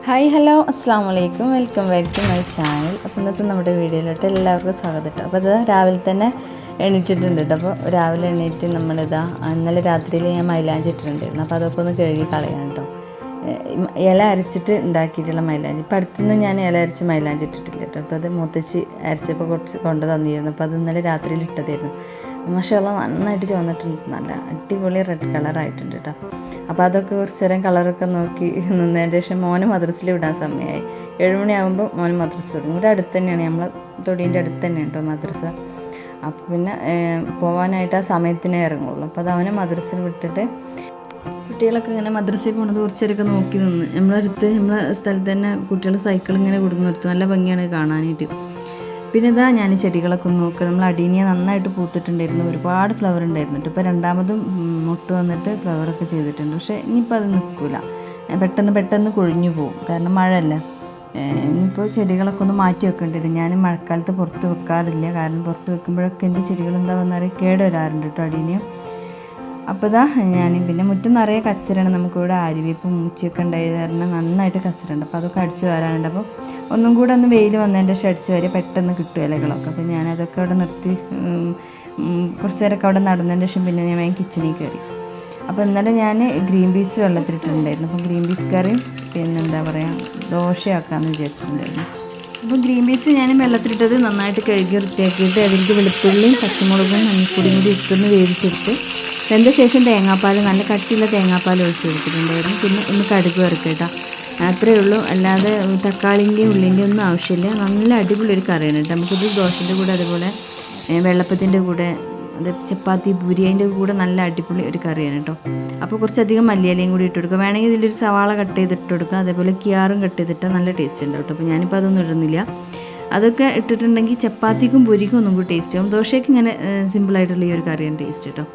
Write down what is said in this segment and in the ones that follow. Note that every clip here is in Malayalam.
ഹായ് ഹലോ അസ്സാം വലൈക്കും welcome back to my channel. അപ്പോൾ ഇന്നത്തെ നമ്മുടെ വീഡിയോയിലോട്ട് എല്ലാവർക്കും സ്വാഗതം കേട്ടോ. അപ്പോൾ ഇത് രാവിലെ തന്നെ എണീറ്റിട്ടുണ്ട് കേട്ടോ. അപ്പോൾ രാവിലെ എണീറ്റ് ഇന്നലെ രാത്രിയിൽ ഞാൻ മൈലാഞ്ചി ഇട്ടിട്ടുണ്ടായിരുന്നു. അപ്പോൾ അതൊക്കെ ഒന്ന് കഴുകി കളയാം കേട്ടോ. ഇല അരച്ചിട്ട് ഉണ്ടാക്കിയിട്ടുള്ള മൈലാഞ്ചി. ഇപ്പം അടുത്തൊന്നും ഞാൻ ഇല അരച്ച് മൈലാഞ്ചി ഇട്ടിട്ടില്ല കേട്ടോ. അപ്പോൾ അത് മുത്തശ്ശി അരച്ചപ്പോൾ കുറച്ച് കൊണ്ട് തന്നിരുന്നു. അപ്പോൾ അത് ഇന്നലെ രാത്രിയിൽ ഇട്ടതായിരുന്നു. മാഷാഅല്ലാ നന്നായിട്ട് ചുവന്നിട്ടുണ്ട്, നല്ല അടിപൊളി റെഡ് കളറായിട്ടുണ്ട് കേട്ടോ. അപ്പോൾ അതൊക്കെ കുറച്ച് നേരം കളറൊക്കെ നോക്കി നിന്നതിൻ്റെ ശേഷം മോന് മദ്രസയിൽ വിടാൻ സമയമായി. 7 മണിയാകുമ്പോൾ മോന് മദ്രസ വിടും. ഇവിടെ അടുത്ത് തന്നെയാണ്, നമ്മളെ തൊടീൻ്റെ അടുത്ത് തന്നെയാണ് കേട്ടോ മദ്രസ. അപ്പോൾ പിന്നെ പോകാനായിട്ട് ആ സമയത്തിനേ ഇറങ്ങുള്ളൂ. അപ്പോൾ അത് അവനെ മദ്രസയിൽ വിട്ടിട്ട് കുട്ടികളൊക്കെ ഇങ്ങനെ മദ്രസയിൽ പോകുന്നത് കുറച്ചേരൊക്കെ നോക്കി നിന്ന് നമ്മളെ സ്ഥലത്ത് തന്നെ കുട്ടികൾ സൈക്കിൾ ഇങ്ങനെ കൊടുന്ന് നിർത്തും. നല്ല ഭംഗിയാണ് കാണാനായിട്ട്. പിന്നെ ഇതാ ഞാൻ ചെടികളൊക്കെ ഒന്ന് നോക്കുക. നമ്മൾ അടീനിയ നന്നായിട്ട് പൂത്തിട്ടുണ്ടായിരുന്നു, ഒരുപാട് ഫ്ലവർ ഉണ്ടായിരുന്നു കേട്ടോ. ഇപ്പോൾ രണ്ടാമതും മുട്ട് വന്നിട്ട് ഫ്ലവറൊക്കെ ചെയ്തിട്ടുണ്ട്. പക്ഷേ ഇനിയിപ്പോൾ അത് നിൽക്കില്ല, പെട്ടെന്ന് കൊഴിഞ്ഞു പോകും, കാരണം മഴയല്ല. ഇനിയിപ്പോൾ ചെടികളൊക്കെ ഒന്ന് മാറ്റി വെക്കേണ്ടി വരും. ഞാൻ മഴക്കാലത്ത് പുറത്ത് വെക്കാറില്ല, കാരണം പുറത്ത് വെക്കുമ്പോഴൊക്കെ എൻ്റെ ചെടികൾ എന്താ വന്നറിയാം കേട് വരാറുണ്ട് കേട്ടോ അടീനിയ. അപ്പോൾ ഇതാ ഞാൻ പിന്നെ മുറ്റം നിറയെ കച്ചറാണ്. നമുക്കിവിടെ ആര്യവേപ്പ് മൂച്ചയൊക്കെ ഉണ്ടായത് കാരണം നന്നായിട്ട് കച്ചറുണ്ട്. അപ്പോൾ അതൊക്കെ അടിച്ചു വരാനുണ്ട്. അപ്പോൾ ഒന്നും കൂടെ ഒന്ന് വെയിൽ വന്നതിൻ്റെ ശേഷം അടിച്ചു വരിക പെട്ടെന്ന് കിട്ടും ഇലകളൊക്കെ. അപ്പോൾ ഞാനതൊക്കെ അവിടെ നിർത്തി കുറച്ച് നേരമൊക്കെ അവിടെ നടന്നതിൻ്റെ ശേഷം പിന്നെ ഞാൻ വേഗം കിച്ചണിൽ കയറി. അപ്പോൾ ഇന്നലെ ഞാൻ ഗ്രീൻ പീസ് വെള്ളത്തിലിട്ടുണ്ടായിരുന്നു. അപ്പോൾ ഗ്രീൻ പീസ് കറി പിന്നെ എന്താ പറയുക ദോശയാക്കാമെന്ന് വിചാരിച്ചിട്ടുണ്ടായിരുന്നു. അപ്പോൾ ഗ്രീൻ പീസ് ഞാൻ വെള്ളത്തിലിട്ടത് നന്നായിട്ട് കഴുകി വൃത്തിയാക്കിയിട്ട് അതിലേക്ക് വെളുത്തുള്ളിയും പച്ചമുളകും മഞ്ഞൾപ്പൊടിയും കൂടി ഇട്ടൊന്ന് വേവിച്ചെടുത്ത് വെന്ത ശേഷം തേങ്ങാപ്പാൽ, നല്ല കട്ടിയുള്ള തേങ്ങാപ്പാൽ ഒഴിച്ച് കൊടുത്തിട്ടുണ്ടായിരുന്നു. പിന്നെ ഒന്ന് കടുക് വറുക്കേട്ടാ, അത്രയേ ഉള്ളൂ. അല്ലാതെ തക്കാളിൻ്റെയും ഉള്ളിൻ്റെയും ഒന്നും ആവശ്യമില്ല. നല്ല അടിപൊളി ഒരു കറിയാണ് കേട്ടോ. നമുക്കിത് ദോശൻ്റെ കൂടെ, അതുപോലെ വെള്ളപ്പത്തിൻ്റെ കൂടെ, അത് ചപ്പാത്തി പൂരി അതിൻ്റെ കൂടെ നല്ല അടിപൊളി ഒരു കറിയാണ് കേട്ടോ. അപ്പോൾ കുറച്ചധികം മല്ലിയിലയും കൂടി ഇട്ട് കൊടുക്കുക. വേണമെങ്കിൽ ഇതിലൊരു സവാള കട്ട് ചെയ്തിട്ട് കൊടുക്കുക, അതേപോലെ കിയാറും കട്ട് ചെയ്തിട്ട് നല്ല ടേസ്റ്റ് ഉണ്ടാവും കേട്ടോ. അപ്പോൾ ഞാനിപ്പോൾ അതൊന്നും ഇടുന്നില്ല. അതൊക്കെ ഇട്ടിട്ടുണ്ടെങ്കിൽ ചപ്പാത്തിക്കും പൂരിക്കും ഒന്നും കൂടി ടേസ്റ്റ് ആവും. ദോശയ്ക്ക് ഇങ്ങനെ സിമ്പിളായിട്ടുള്ള ഈ ഒരു കറിയാണ് ടേസ്റ്റ് കേട്ടോ.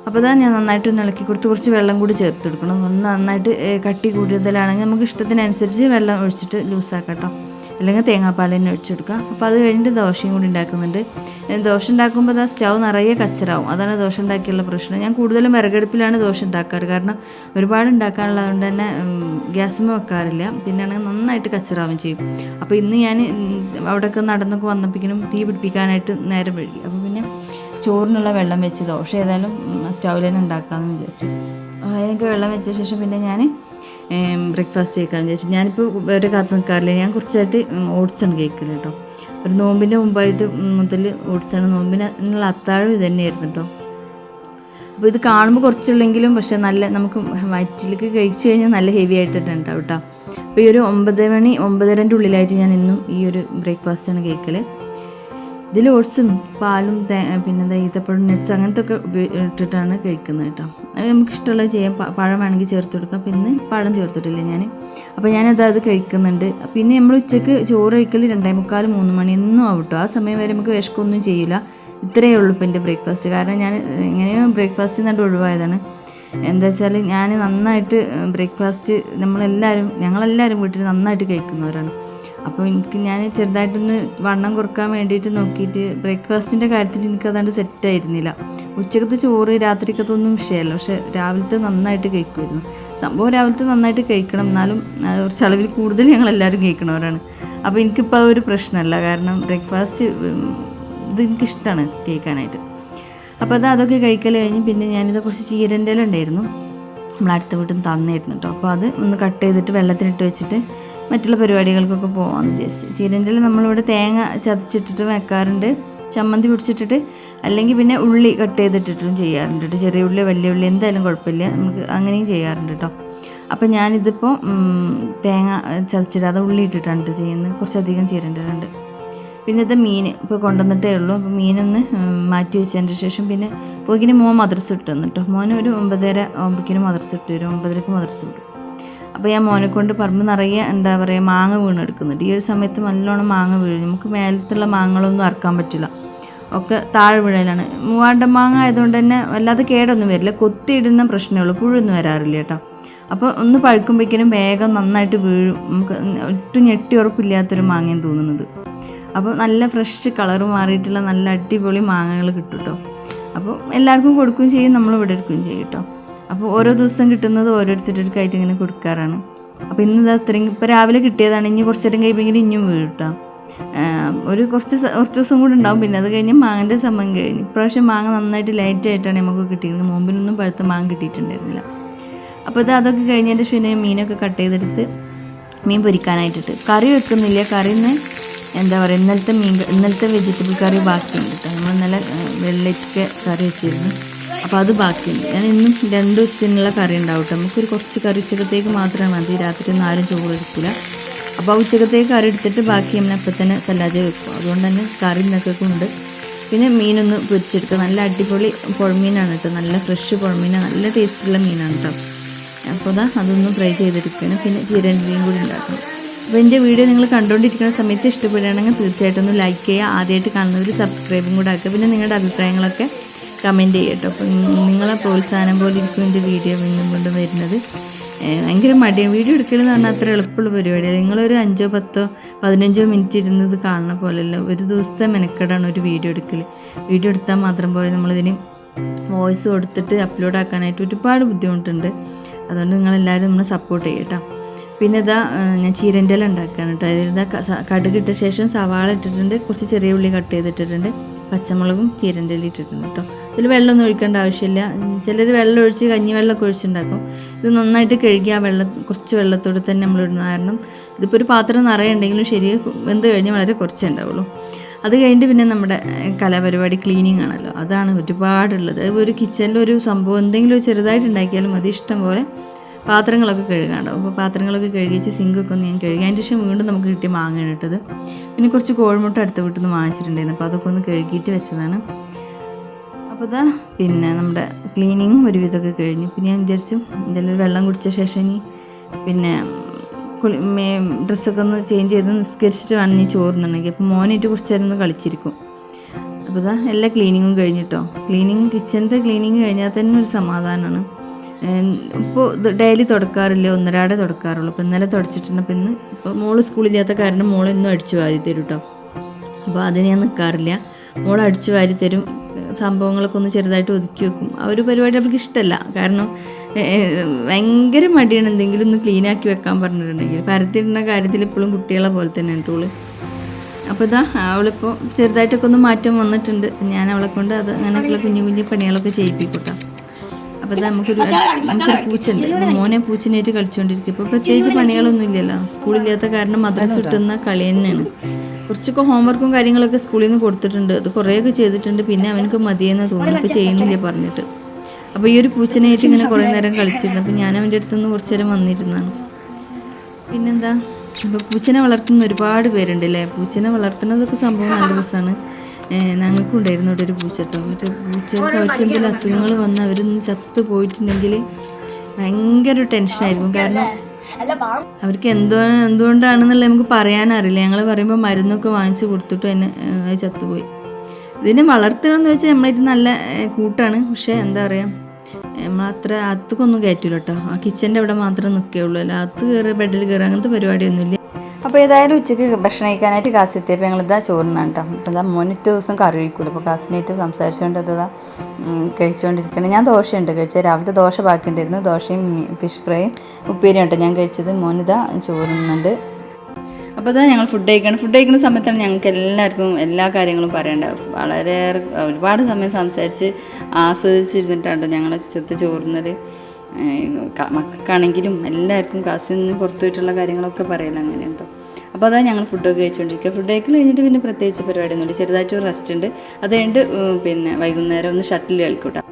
അപ്പോൾ അതാ ഞാൻ നന്നായിട്ടൊന്ന് ഇളക്കി കൊടുത്ത് കുറച്ച് വെള്ളം കൂടി ചേർത്ത് കൊടുക്കണം. നന്നായിട്ട് കട്ടി കൂടുതലാണെങ്കിൽ നമുക്ക് ഇഷ്ടത്തിനനുസരിച്ച് വെള്ളം ഒഴിച്ചിട്ട് ലൂസാക്കാം കേട്ടോ, അല്ലെങ്കിൽ തേങ്ങാപ്പാൽ തന്നെ ഒഴിച്ച് കൊടുക്കുക. അപ്പോൾ അത് കഴിഞ്ഞിട്ട് ദോശയും കൂടി ഉണ്ടാക്കുന്നുണ്ട്. ദോശ ഉണ്ടാക്കുമ്പോൾ അത് സ്റ്റൗ നിറയെ കച്ചറാവും, അതാണ് ദോശ ഉണ്ടാക്കിയുള്ള പ്രശ്നം. ഞാൻ കൂടുതലും വിറകടുപ്പിലാണ് ദോശ ഉണ്ടാക്കാറ്, കാരണം ഒരുപാട് ഉണ്ടാക്കാനുള്ളതുകൊണ്ട് തന്നെ ഗ്യാസുമ്മ വെക്കാറില്ല. പിന്നെയാണെങ്കിൽ നന്നായിട്ട് കച്ചറാവും ചെയ്യും. അപ്പോൾ ഇന്ന് ഞാൻ അവിടെയൊക്കെ നടന്നൊക്കെ വന്നപ്പോഴേക്കും തീ പിടിപ്പിക്കാനായിട്ട് നേരം വഴുകി. അപ്പോൾ പിന്നെ ചോറിനുള്ള വെള്ളം വെച്ച് ദോശ ഏതായാലും സ്റ്റൗവിൽ തന്നെ ഉണ്ടാക്കാമെന്ന് വിചാരിച്ചു. അതിനൊക്കെ വെള്ളം വെച്ച ശേഷം പിന്നെ ഞാൻ ബ്രേക്ക്ഫാസ്റ്റ് കഴിക്കാമെന്ന് വിചാരിച്ചു. ഞാനിപ്പോൾ വേറെ കാത്ത് നിൽക്കാറില്ല, ഞാൻ ഓട്സാണ് കേൾക്കല് കേട്ടോ. ഒരു നോമ്പിൻ്റെ മുമ്പായിട്ട് മുതൽ ഓട്സാണ്, നോമ്പിനുള്ള അത്താഴം ഇത് തന്നെയായിരുന്നു കേട്ടോ. അപ്പോൾ ഇത് കാണുമ്പോൾ കുറച്ചുള്ളെങ്കിലും പക്ഷേ നല്ല നമുക്ക് വയറ്റിലേക്ക് കഴിച്ചു കഴിഞ്ഞാൽ നല്ല ഹെവി ആയിട്ടാണ് ഉണ്ടാവും കേട്ടോ. അപ്പോൾ ഈ ഒരു 9 മണി 9:30 ഉള്ളിലായിട്ട് ഞാൻ ഇന്നും ഈ ഒരു ബ്രേക്ക്ഫാസ്റ്റാണ് കേൾക്കൽ. ഇതിൽ ഓട്സും പാലും പിന്നെ ഈത്തപ്പഴം നട്ട്സ് അങ്ങനത്തെ ഒക്കെ ഇട്ടിട്ടാണ് കഴിക്കുന്നത് കേട്ടോ. അത് നമുക്കിഷ്ടമുള്ളത് ചെയ്യാം. പഴം വേണമെങ്കിൽ ചേർത്ത് കൊടുക്കാം. പിന്നെ പഴം ചേർത്തിട്ടില്ല ഞാൻ. അപ്പോൾ ഞാനത് കഴിക്കുന്നുണ്ട്. പിന്നെ നമ്മൾ ഉച്ചയ്ക്ക് ചോറ് കഴിക്കൽ 2:45 3 മണി എന്നും ആവട്ടോ. ആ സമയം വരെ നമുക്ക് വിശക്കൊന്നും ചെയ്യില്ല. ഇത്രയേ ഉള്ളൂ ഇപ്പോൾ എൻ്റെ ബ്രേക്ക്ഫാസ്റ്റ്. കാരണം ഞാൻ എങ്ങനെയോ ബ്രേക്ക്ഫാസ്റ്റിൽ നിന്നിട്ട് ഒഴിവായതാണ്. എന്താ വെച്ചാൽ ഞാൻ നന്നായിട്ട് ബ്രേക്ക്ഫാസ്റ്റ് ഞങ്ങളെല്ലാവരും വീട്ടിൽ നന്നായിട്ട് കഴിക്കുന്നവരാണ്. അപ്പോൾ ഞാൻ ചെറുതായിട്ടൊന്ന് വണ്ണം കുറക്കാൻ വേണ്ടിയിട്ട് നോക്കിയിട്ട് ബ്രേക്ക്ഫാസ്റ്റിൻ്റെ കാര്യത്തിൽ എനിക്കതാണ്ട് സെറ്റായിരുന്നില്ല. ഉച്ചക്കത്തെ ചോറ് രാത്രിക്കത്തൊന്നും വിഷയമല്ല, പക്ഷേ രാവിലത്തെ നന്നായിട്ട് കഴിക്കുമായിരുന്നു. സംഭവം രാവിലത്തെ നന്നായിട്ട് കഴിക്കണം, എന്നാലും കുറച്ച് അളവിൽ കൂടുതൽ ഞങ്ങളെല്ലാവരും കഴിക്കണവരാണ്. അപ്പോൾ എനിക്കിപ്പോൾ അതൊരു പ്രശ്നമല്ല, കാരണം ബ്രേക്ക്ഫാസ്റ്റ് ഇത് എനിക്കിഷ്ടമാണ് കഴിക്കാനായിട്ട്. അപ്പോൾ അതൊക്കെ കഴിക്കൽ കഴിഞ്ഞ് പിന്നെ ഞാനിത് കുറച്ച് ചീരൻ്റെ ഇല ഉണ്ടായിരുന്നു, നമ്മളടുത്ത വീട്ടിൽ നിന്ന് തന്നായിരുന്നു കേട്ടോ. അപ്പോൾ അത് ഒന്ന് കട്ട് ചെയ്തിട്ട് വെള്ളത്തിലിട്ട് വെച്ചിട്ട് മറ്റുള്ള പരിപാടികൾക്കൊക്കെ പോകാമെന്ന് വിചാരിച്ചു. ചീരൻ്റെ നമ്മളിവിടെ തേങ്ങ ചതച്ചിട്ടിട്ട് വെക്കാറുണ്ട്, ചമ്മന്തി പിടിച്ചിട്ടിട്ട്, അല്ലെങ്കിൽ പിന്നെ ഉള്ളി കട്ട് ചെയ്തിട്ടിട്ടും ചെയ്യാറുണ്ട് കേട്ടോ. ചെറിയ ഉള്ളി വലിയ ഉള്ളി എന്തായാലും കുഴപ്പമില്ല, നമുക്ക് അങ്ങനെയും ചെയ്യാറുണ്ട് കേട്ടോ. അപ്പോൾ ഞാനിതിപ്പോൾ തേങ്ങ ചതച്ചിടാതെ ഉള്ളി ഇട്ടിട്ടാണ് ചെയ്യുന്നത്. കുറച്ചധികം ചീരൻ്റെ ഉണ്ട്. പിന്നെ ഇത് മീൻ ഇപ്പോൾ കൊണ്ടുവന്നിട്ടേ ഉള്ളൂ. അപ്പോൾ മീനൊന്ന് മാറ്റി വെച്ചതിൻ്റെ ശേഷം പിന്നെ പോയിക്കിന് മോൻ മദ്രസ ഇട്ട് വന്നു കേട്ടോ. മോന് ഒരു 9:30 ആകുമ്പോഴേക്കിനും മദ്രസ ഇട്ട് വരും, 9:30 മദ്രസ വിടും. അപ്പോൾ ഞാൻ മോനെ കൊണ്ട് പറമ്പ് നിറയെ എന്താ പറയുക മാങ്ങ വീണെടുക്കുന്നുണ്ട്. ഈ ഒരു സമയത്ത് നല്ലോണം മാങ്ങ വീഴും. നമുക്ക് മേലത്തുള്ള മാങ്ങകളൊന്നും അറക്കാൻ പറ്റില്ല, ഒക്കെ താഴെ വീഴലാണ്. മൂവാണ്ടൻ മാങ്ങ ആയതുകൊണ്ട് തന്നെ വല്ലാതെ കേടൊന്നും വരില്ല, കൊത്തിയിടുന്ന പ്രശ്നമേ ഉള്ളൂ, പുഴൊന്നും വരാറില്ല കേട്ടോ. അപ്പോൾ ഒന്ന് പഴുക്കുമ്പോഴേക്കിനും വേഗം നന്നായിട്ട് വീഴും. നമുക്ക് ഒട്ടും ഞെട്ടി ഉറപ്പില്ലാത്തൊരു മാങ്ങയും തോന്നുന്നത്. അപ്പോൾ നല്ല ഫ്രഷ് കളറ് മാറിയിട്ടുള്ള നല്ല അടിപൊളി മാങ്ങകൾ കിട്ടും കേട്ടോ. അപ്പോൾ എല്ലാവർക്കും കൊടുക്കുകയും ചെയ്യും, നമ്മൾ ഇവിടെ എടുക്കുകയും ചെയ്യും കേട്ടോ. അപ്പോൾ ഓരോ ദിവസം കിട്ടുന്നത് ഓരോരുത്തർക്കായിട്ട് ഇങ്ങനെ കൊടുക്കാറാണ്. അപ്പോൾ ഇന്ന് ഇത് അത്രയും ഇപ്പോൾ രാവിലെ കിട്ടിയതാണ്. ഇനി കുറച്ച് നേരം കഴിയുമ്പോൾ ഇനിയും വീഴും കേട്ടോ. കുറച്ച് ദിവസം കൂടി ഉണ്ടാവും. പിന്നെ അത് കഴിഞ്ഞ് മാങ്ങൻ്റെ സമയം കഴിഞ്ഞ്. ഇപ്രാവശ്യം മാങ്ങ നന്നായിട്ട് ലൈറ്റായിട്ടാണ് നമുക്ക് കിട്ടിയിരുന്നത്. നോമ്പിനൊന്നും പഴുത്ത മാങ്ങ കിട്ടിയിട്ടുണ്ടായിരുന്നില്ല. അപ്പോൾ അതൊക്കെ കഴിഞ്ഞതിൻ്റെ പിന്നെ മീനൊക്കെ കട്ട് ചെയ്തെടുത്ത് മീൻ പൊരിക്കാനായിട്ടിട്ട് കറി വെക്കുന്നില്ല. കറിന്ന് എന്താ പറയുക, ഇന്നലത്തെ വെജിറ്റബിൾ കറി ബാക്കിയുണ്ട് കേട്ടോ. നമ്മൾ ഇന്നലെ വെള്ളരിക്ക കറി വെച്ചിരുന്നു. അപ്പോൾ അത് ബാക്കിയുണ്ട്. ഞാൻ ഇന്നും 2 ദിവസത്തിനുള്ള കറി ഉണ്ടാവും കേട്ടോ. നമുക്കൊരു കുറച്ച് കറി ഉച്ചക്കത്തേക്ക് മാത്രമേ മതി. രാത്രി ഒന്നും ആരും ചോറ് എടുക്കില്ല. അപ്പോൾ ഉച്ചക്കത്തേക്ക് കറി എടുത്തിട്ട് ബാക്കി നമ്മൾ അപ്പം തന്നെ സലാജ വെക്കും. അതുകൊണ്ട് തന്നെ കറി ഇന്നൊക്കെ ഉണ്ട്. പിന്നെ മീനൊന്ന് പൊരിച്ചെടുക്കുക. നല്ല അടിപൊളി പുഴമീനാണ് കേട്ടോ. നല്ല ഫ്രഷ് പുഴമീനാണ്. നല്ല ടേസ്റ്റുള്ള മീനാണ് കേട്ടോ. അപ്പോൾ അതൊന്നും ഫ്രൈ ചെയ്തെടുക്കണം. പിന്നെ ചീരണ്ടിയും കൂടി ഉണ്ടാക്കണം. അപ്പോൾ എൻ്റെ വീഡിയോ നിങ്ങൾ കണ്ടുകൊണ്ടിരിക്കുന്ന സമയത്ത് ഇഷ്ടപ്പെടുകയാണെങ്കിൽ തീർച്ചയായിട്ടും ഒന്ന് ലൈക്ക് ചെയ്യുക. ആദ്യമായിട്ട് കാണുന്നവർ സബ്സ്ക്രൈബും കൂടെ ആക്കുക. പിന്നെ നിങ്ങളുടെ അഭിപ്രായങ്ങളൊക്കെ കമൻറ്റ് ചെയ്യട്ടോ. അപ്പോൾ നിങ്ങളെ പ്രോത്സാഹനം പോലെ ഇരിക്കും എൻ്റെ വീഡിയോ വീണ്ടും വരുന്നത്. ഭയങ്കര മടിയാണ് വീഡിയോ എടുക്കലെന്ന് പറഞ്ഞാൽ അത്ര എളുപ്പമുള്ള പരിപാടിയാണ്. നിങ്ങളൊരു 5, 10, 15 മിനിറ്റ് ഇരുന്നത് കാണുന്ന പോലെയല്ല. ഒരു ദിവസത്തെ മെനക്കെടാണ് ഒരു വീഡിയോ എടുക്കൽ. വീഡിയോ എടുത്താൽ മാത്രം പോലെ നമ്മളിതിന് വോയിസ് കൊടുത്തിട്ട് അപ്ലോഡ് ആക്കാനായിട്ട് ഒരുപാട് ബുദ്ധിമുട്ടുണ്ട്. അതുകൊണ്ട് നിങ്ങളെല്ലാവരും നമ്മളെ സപ്പോർട്ട് ചെയ്യട്ടോ. പിന്നെ ഞാൻ ചീരൻ്റെ ഇല ഉണ്ടാക്കുകയാണ് കേട്ടോ. അതിൽ കടുകിട്ട ശേഷം സവാള ഇട്ടിട്ടുണ്ട്, കുറച്ച് ചെറിയ ഉള്ളി കട്ട് ചെയ്തിട്ടിട്ടുണ്ട്, പച്ചമുളകും ചീരൻ്റെ ഇല ഇട്ടിട്ടുണ്ട് കേട്ടോ. ഇതിൽ വെള്ളമൊന്നും ഒഴിക്കേണ്ട ആവശ്യമില്ല. ചിലർ വെള്ളം ഒഴിച്ച് കഞ്ഞിവെള്ളമൊക്കെ ഒഴിച്ചുണ്ടാക്കും. ഇത് നന്നായിട്ട് കഴുകി ആ കുറച്ച് വെള്ളത്തോടെ തന്നെ നമ്മൾ ഇടണം. കാരണം ഇതിപ്പോൾ ഒരു പാത്രം നിറയുണ്ടെങ്കിലും ശരി, വെന്ത് കഴിഞ്ഞാൽ വളരെ കുറച്ചേ ഉണ്ടാവുള്ളൂ. അത് കഴിഞ്ഞിട്ട് പിന്നെ നമ്മുടെ കലാപരിപാടി ക്ലീനിങ് ആണല്ലോ, അതാണ് ഒരുപാടുള്ളത്. ഒരു കിച്ചണിൽ ഒരു സംഭവം എന്തെങ്കിലും ചെറുതായിട്ട് ഉണ്ടാക്കിയാലും മതി, ഇഷ്ടം പോലെ പാത്രങ്ങളൊക്കെ കഴുകാണ്ടാവും. അപ്പോൾ പാത്രങ്ങളൊക്കെ കഴുകിച്ച് സിങ്കൊക്കെ ഒന്ന് ഞാൻ കഴുകി. അതിൻ്റെ ശേഷം വീണ്ടും നമുക്ക് കിട്ടിയ മാങ്ങയാണ് ഇട്ടത്. പിന്നെ കുറച്ച് കോഴിമുട്ട അടുത്ത വീട്ടിൽ നിന്ന് വാങ്ങിച്ചിട്ടുണ്ടായിരുന്നു. അപ്പോൾ അതൊക്കെ ഒന്ന് കഴുകിയിട്ട് വെച്ചതാണ്. അപ്പോൾ പിന്നെ നമ്മുടെ ക്ലീനിങ്ങും ഒരുവിധമൊക്കെ കഴിഞ്ഞു. പിന്നെ ഞാൻ വിചാരിച്ചു എന്തെങ്കിലും വെള്ളം കുടിച്ച ശേഷം ഇനി പിന്നെ ഡ്രസ്സൊക്കെ ഒന്ന് ചേഞ്ച് ചെയ്ത് നിസ്കരിച്ചിട്ട് വേണം നീ ചോറുന്നുണ്ടെങ്കിൽ. അപ്പോൾ മോനായിട്ട് കുറച്ച് നേരം ഒന്ന് കളിച്ചിരിക്കും. അപ്പോൾ എല്ലാ ക്ലീനിങ്ങും കഴിഞ്ഞിട്ടോ. കിച്ചണിൻ്റെ ക്ലീനിങ് കഴിഞ്ഞാൽ തന്നെ ഒരു സമാധാനമാണ്. ഇപ്പോൾ ഡെയിലി തുടക്കാറില്ല, ഒന്നരാടെ തുടക്കാറുള്ളൂ. അപ്പോൾ ഇന്നലെ തുടച്ചിട്ടുണ്ട്. അപ്പോൾ ഇപ്പോൾ മോള് സ്കൂളില്ലാത്ത കാരണം മോൾ ഇന്നും അടിച്ചു വാരി തരും കേട്ടോ. അപ്പോൾ അതിന് ഞാൻ നിൽക്കാറില്ല. മോൾ അടിച്ചു വാരി തരും. സംഭവങ്ങളൊക്കെ ഒന്ന് ചെറുതായിട്ട് ഒതുക്കി വെക്കും. ആ ഒരു പരിപാടി അവൾക്ക് ഇഷ്ടമല്ല. കാരണം ഭയങ്കര മടിയാണ് എന്തെങ്കിലും ഒന്ന് ക്ലീനാക്കി വെക്കാൻ പറഞ്ഞിട്ടുണ്ടെങ്കിൽ. പരത്തിടുന്ന കാര്യത്തിൽ ഇപ്പോഴും കുട്ടികളെ പോലെ തന്നെ ഉണ്ടുള്ളൂ. അപ്പോൾ അവളിപ്പോൾ ചെറുതായിട്ടൊക്കെ ഒന്ന് മാറ്റം വന്നിട്ടുണ്ട്. ഞാൻ അവളെ കൊണ്ട് അത് അങ്ങനെയൊക്കെയുള്ള കുഞ്ഞു പണികളൊക്കെ ചെയ്യിപ്പിക്കൂട്ടാം. അപ്പോൾ നമുക്കൊരു പൂച്ചയുണ്ട്. മോനെ പൂച്ചനായിട്ട് കളിച്ചുകൊണ്ടിരിക്കും. ഇപ്പോൾ പ്രത്യേകിച്ച് പണികളൊന്നും ഇല്ലല്ലോ, സ്കൂളില്ലാത്ത കാരണം മദ്രസ കിട്ടുന്ന കളി തന്നെയാണ്. കുറച്ചൊക്കെ ഹോംവർക്കും കാര്യങ്ങളൊക്കെ സ്കൂളിൽ നിന്ന് കൊടുത്തിട്ടുണ്ട്. അത് കുറേയൊക്കെ ചെയ്തിട്ടുണ്ട്. പിന്നെ അവനക്ക് മതിയെന്ന് തോന്നുന്നു, ഇപ്പോൾ ചെയ്യുന്നില്ല പറഞ്ഞിട്ട്. അപ്പോൾ ഈ ഒരു പൂച്ചനായിട്ട് ഇങ്ങനെ കുറേ നേരം കളിച്ചിരുന്നു. അപ്പോൾ ഞാൻ അവൻ്റെ അടുത്തുനിന്ന് കുറച്ച് നേരം വന്നിരുന്നതാണ്. പിന്നെന്താ, ഇപ്പോൾ പൂച്ചനെ വളർത്തുന്ന ഒരുപാട് പേരുണ്ടല്ലേ. പൂച്ചനെ വളർത്തുന്നതൊക്കെ സംഭവം നല്ല രസമാണ്. ഞങ്ങൾക്കും ഉണ്ടായിരുന്നു ഇവിടെ ഒരു പൂച്ച കേട്ടോ. മറ്റേ പൂച്ചകൾക്ക് അവർക്ക് എന്തെങ്കിലും അസുഖങ്ങൾ വന്ന് അവരൊന്ന് ചത്തു പോയിട്ടുണ്ടെങ്കിൽ ഭയങ്കര ടെൻഷനായിരിക്കും. കാരണം അവർക്ക് എന്തുകൊണ്ടാണെന്നുള്ളത് നമുക്ക് പറയാനറിയില്ല. ഞങ്ങൾ പറയുമ്പോൾ മരുന്നൊക്കെ വാങ്ങിച്ച് കൊടുത്തിട്ട് തന്നെ അത് ചത്തുപോയി. ഇതിനെ വളർത്തണമെന്ന് വെച്ചാൽ നമ്മളായിട്ട് നല്ല കൂട്ടാണ്. പക്ഷേ എന്താ പറയുക, നമ്മളത്ര അകത്തൊന്നും കയറ്റില്ല കേട്ടോ. ആ കിച്ചൻ്റെ അവിടെ മാത്രമേ നിൽക്കുകയുള്ളൂ. അല്ല അകത്ത് കയറുക, ബെഡിൽ കയറുക, അങ്ങനത്തെ പരിപാടിയൊന്നുമില്ല. അപ്പോൾ ഏതായാലും ഉച്ചയ്ക്ക് ഭക്ഷണം കഴിക്കാനായിട്ട് കാസെത്തിയപ്പോൾ ഞങ്ങളിതാ ചോറിനാണ് കേട്ടോ. അപ്പോൾ മോനിട്ട് ദിവസം കറി കഴിക്കൂല. അപ്പോൾ കാസിനായിട്ട് സംസാരിച്ചുകൊണ്ട് കഴിച്ചുകൊണ്ടിരിക്കണം. ഞാൻ ദോശയുണ്ട് കഴിച്ചത്. രാവിലത്തെ ദോശ ബാക്കിയുണ്ടായിരുന്നു. ദോശയും ഫിഷ് ഫ്രൈയും ഉപ്പേരിയും കേട്ടോ ഞാൻ കഴിച്ചത്. മോനിതാ ചോറുന്നുണ്ട്. അപ്പോൾ ഞങ്ങൾ ഫുഡ് കഴിക്കുന്ന സമയത്താണ് ഞങ്ങൾക്ക് എല്ലാവർക്കും എല്ലാ കാര്യങ്ങളും പറയേണ്ടത്. വളരെയേറെ ഒരുപാട് സമയം സംസാരിച്ച് ആസ്വദിച്ചിരുന്നിട്ടാണ് ഞങ്ങൾ ഉച്ചത്തെ ചോറുന്നത്. മക്കൾക്കാണെങ്കിലും എല്ലാവർക്കും കാസിൽ നിന്ന് പുറത്തു പോയിട്ടുള്ള കാര്യങ്ങളൊക്കെ പറയല അങ്ങനെയുണ്ടോ. അപ്പോൾ ഞങ്ങൾ ഫുഡൊക്കെ കഴിച്ചുകൊണ്ടിരിക്കുക. ഫുഡ് കഴിക്കൽ കഴിഞ്ഞിട്ട് പിന്നെ പ്രത്യേകിച്ച് പരിപാടിയൊന്നുമില്ല. ചെറുതായിട്ടൊരു റെസ്റ്റ് ഉണ്ട്. അത് കഴിഞ്ഞിട്ട് പിന്നെ വൈകുന്നേരം ഒന്ന് ഷട്ടിൽ കളിക്കൂട്ടാ.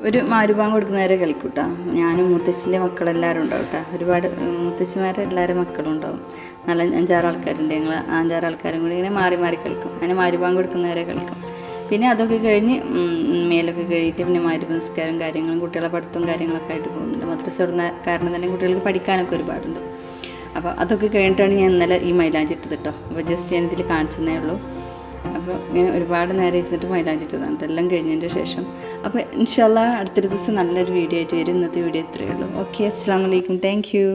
ഒരു മാരുപാങ്ക് കൊടുക്കുന്നവരെ കളിക്കൂട്ടാ. ഞാനും മുത്തശ്ശിൻ്റെ മക്കളെല്ലാവരും ഉണ്ടാവും കേട്ടോ. ഒരുപാട് മുത്തശ്ശിമാരെ എല്ലാവരും മക്കളും ഉണ്ടാവും. നല്ല 5-6 ആൾക്കാരുണ്ട്. ഞങ്ങൾ 5-6 ആൾക്കാരും കൂടി ഇങ്ങനെ മാറി മാറി കളിക്കും. അങ്ങനെ മാരുപാങ്ക് കൊടുക്കുന്നവരെ കളിക്കും. പിന്നെ അതൊക്കെ കഴിഞ്ഞ് മേലൊക്കെ കഴിയിട്ട് പിന്നെ മഗ്‌രിബ് നിസ്കാരം കാര്യങ്ങളും കുട്ടികളെ പഠിത്തവും കാര്യങ്ങളൊക്കെ ആയിട്ട് പോകുന്നുണ്ട്. മദ്രസ ഇടുന്ന കാരണം തന്നെ കുട്ടികൾക്ക് പഠിക്കാനൊക്കെ ഒരുപാടുണ്ട്. അപ്പോൾ അതൊക്കെ കഴിഞ്ഞിട്ടാണ് ഞാൻ ഇന്നലെ ഈ മൈലാഞ്ചി ഇട്ടത് കേട്ടോ. അപ്പോൾ ജസ്റ്റ് ഞാനിതിൽ കാണിച്ചതേ ഉള്ളൂ. അപ്പോൾ ഇങ്ങനെ ഒരുപാട് നേരം ഇരുന്നിട്ട് മൈലാഞ്ചി ഇട്ടതാണ് എല്ലാം കഴിഞ്ഞതിൻ്റെ ശേഷം. അപ്പോൾ ഇൻഷാ അല്ലാഹ് അടുത്തൊരു ദിവസം നല്ലൊരു വീഡിയോ ആയിട്ട് വരും. ഇന്നത്തെ വീഡിയോ ഇത്രയേ ഉള്ളൂ. ഓക്കെ, അസ്സലാമു അലൈക്കും, താങ്ക് യു.